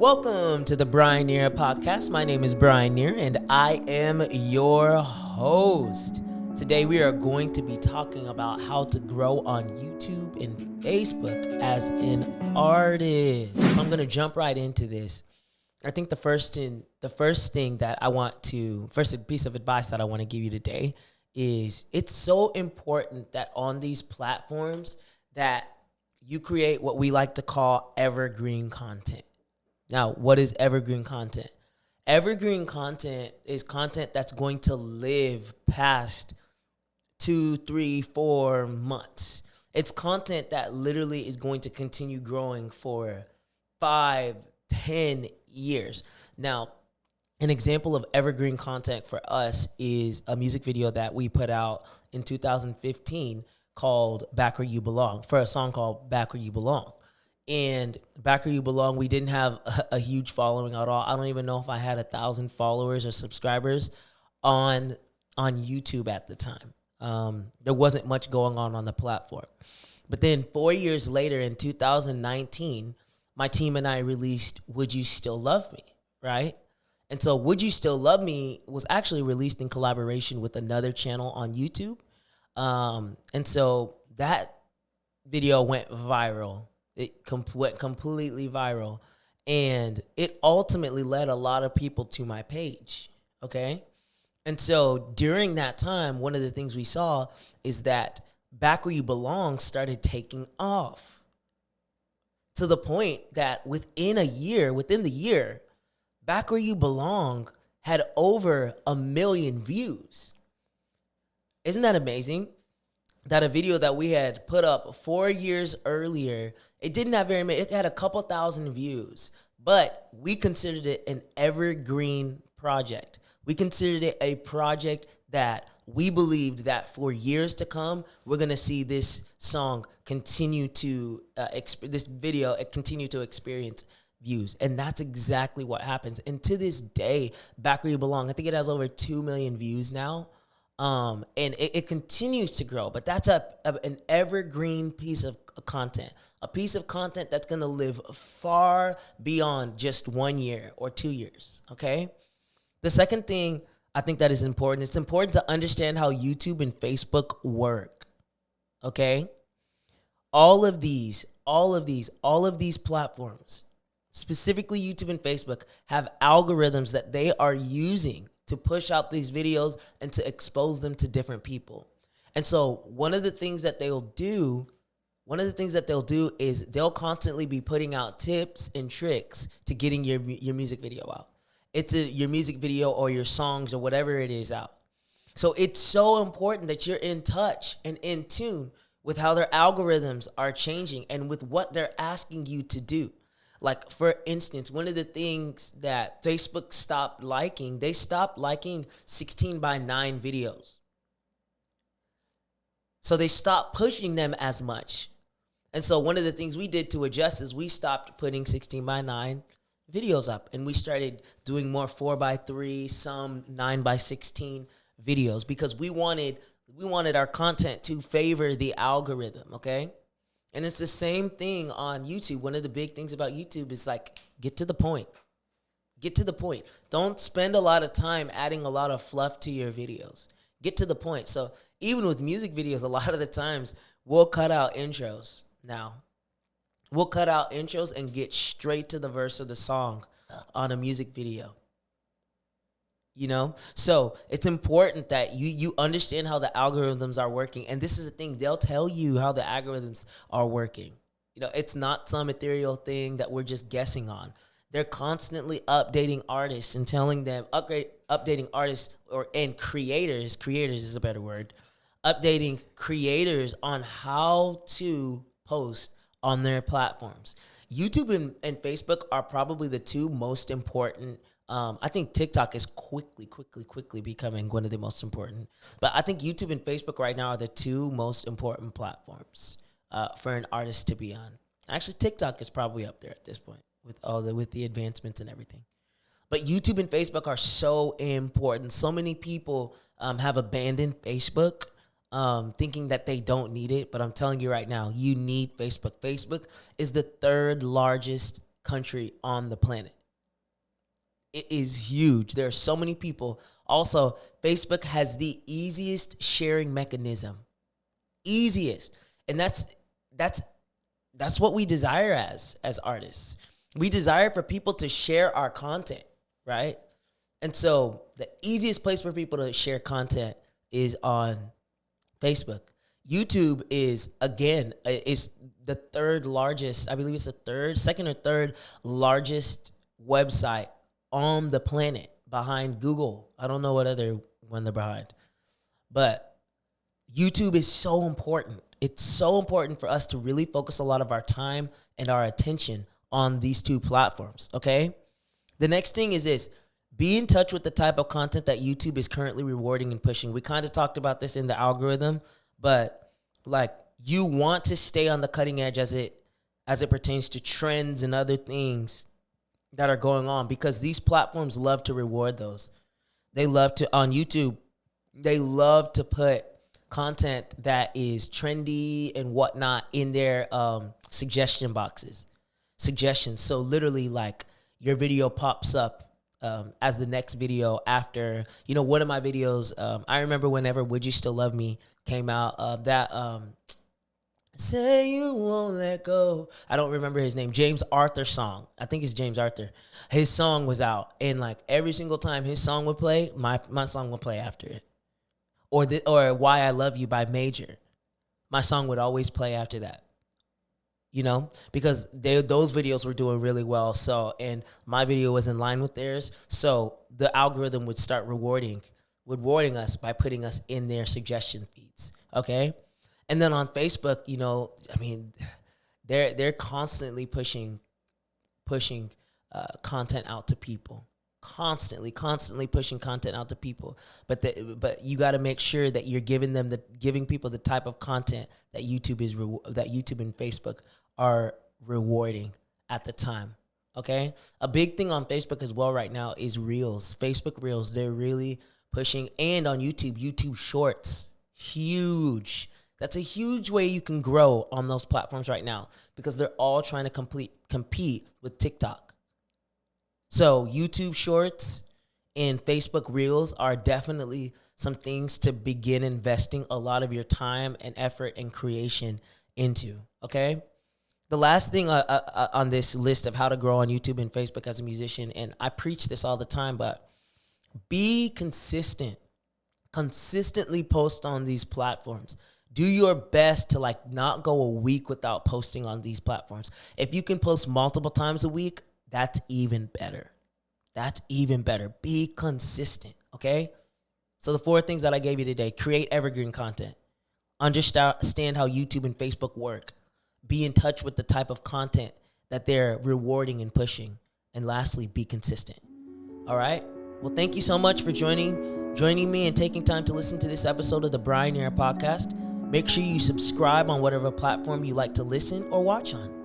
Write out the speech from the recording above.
Welcome to the Brian Nhira podcast. My name is Brian Nhira, and I am your host. Today, we are going to be talking about how to grow on YouTube and Facebook as an artist. So I'm going to jump right into this. I think the first piece of advice that I want to give you today is it's so important that on these platforms that you create what we like to call evergreen content. Now, what is evergreen content? Evergreen content is content that's going to live past 2, 3, 4 months. It's content that literally is going to continue growing for 5, 10 years. Now, an example of evergreen content for us is a music video that we put out in 2015 called Back Where You Belong, for a song called Back Where You Belong. And Back Where You Belong, we didn't have a huge following at all. I don't even know if I had 1,000 followers or subscribers on YouTube at the time. There wasn't much going on the platform. But then 4 years later, in 2019, my team and I released Would You Still Love Me, right? And so Would You Still Love Me was actually released in collaboration with another channel on YouTube. And so that video went viral. It went completely viral, and it ultimately led a lot of people to my page, okay? And so during that time, one of the things we saw is that Back Where You Belong started taking off to the point that within the year, Back Where You Belong had over 1 million views. Isn't that amazing? That a video that we had put up 4 years earlier, it didn't have very many, it had a couple thousand views, but we considered it an evergreen project. We considered it a project that we believed that for years to come, we're going to see this song continue to, this video continue to experience views. And that's exactly what happens. And to this day, Back Where You Belong, I think it has over 2 million views now. And it continues to grow, but that's an evergreen piece of content, a piece of content that's going to live far beyond just 1 year or 2 years, okay? The second thing I think that is important, it's important to understand how YouTube and Facebook work, okay? All of these platforms, specifically YouTube and Facebook, have algorithms that they are using to push out these videos and to expose them to different people. And so one of the things that they'll do is they'll constantly be putting out tips and tricks to getting your music video out. Your music video or your songs or whatever it is out. So it's so important that you're in touch and in tune with how their algorithms are changing and with what they're asking you to do. Like, for instance, one of the things that Facebook stopped liking, they stopped liking 16:9 videos. So they stopped pushing them as much. And so one of the things we did to adjust is we stopped putting 16:9 videos up, and we started doing more 4:3, some 9:16 videos, because we wanted our content to favor the algorithm, okay? And it's the same thing on YouTube. One of the big things about YouTube is, like, get to the point. Get to the point. Don't spend a lot of time adding a lot of fluff to your videos. Get to the point. So even with music videos, a lot of the times we'll cut out intros now. We'll cut out intros and get straight to the verse of the song on a music video. You know, so it's important that you understand how the algorithms are working. And this is the thing, they'll tell you how the algorithms are working. You know, it's not some ethereal thing that we're just guessing on. They're constantly updating artists and telling them, updating artists and creators is a better word, updating creators on how to post on their platforms. YouTube and Facebook are probably the two most important. I think TikTok is quickly becoming one of the most important. But I think YouTube and Facebook right now are the two most important platforms for an artist to be on. Actually, TikTok is probably up there at this point with the advancements and everything. But YouTube and Facebook are so important. So many people have abandoned Facebook, thinking that they don't need it. But I'm telling you right now, you need Facebook. Facebook is the third largest country on the planet. It is huge. There are so many people. Also, Facebook has the easiest sharing mechanism. Easiest. And that's what we desire as artists. We desire for people to share our content, right? And so the easiest place for people to share content is on Facebook. YouTube is, again, is the third largest, I believe it's the second or third largest website on the planet behind Google. I don't know what other one they're behind. But YouTube is so important. It's so important for us to really focus a lot of our time and our attention on these two platforms, okay? The next thing is this. Be in touch with the type of content that YouTube is currently rewarding and pushing. We kind of talked about this in the algorithm, but like you want to stay on the cutting edge as it pertains to trends and other things that are going on, because these platforms love to reward those. They love to, on YouTube, they love to put content that is trendy and whatnot in their suggestion boxes. Suggestions. So literally, like, your video pops up as the next video after, one of my videos, I remember whenever Would You Still Love Me came out, Say You Won't Let Go. I don't remember his name. James Arthur song. I think it's James Arthur. His song was out. And like every single time his song would play, my song would play after it. Or Why I Love You by Major. My song would always play after that. Because those videos were doing really well. So, and my video was in line with theirs. So the algorithm would start rewarding us by putting us in their suggestion feeds. Okay. And then on Facebook, they're constantly pushing content out to people. Constantly pushing content out to people. But you got to make sure that you're giving people the type of content that YouTube and Facebook are rewarding at the time. Okay? A big thing on Facebook as well right now is Reels. Facebook Reels, they're really pushing. And on YouTube Shorts. Huge. That's a huge way you can grow on those platforms right now, because they're all trying to compete with TikTok. So YouTube Shorts and Facebook Reels are definitely some things to begin investing a lot of your time and effort and creation into, okay? The last thing on this list of how to grow on YouTube and Facebook as a musician, and I preach this all the time, but be consistent. Consistently post on these platforms. Do your best to not go a week without posting on these platforms. If you can post multiple times a week, that's even better. That's even better. Be consistent, okay? So the 4 things that I gave you today: create evergreen content. Understand how YouTube and Facebook work. Be in touch with the type of content that they're rewarding and pushing. And lastly, be consistent. All right? Well, thank you so much for joining me and taking time to listen to this episode of the Brian Nhira podcast. Make sure you subscribe on whatever platform you like to listen or watch on.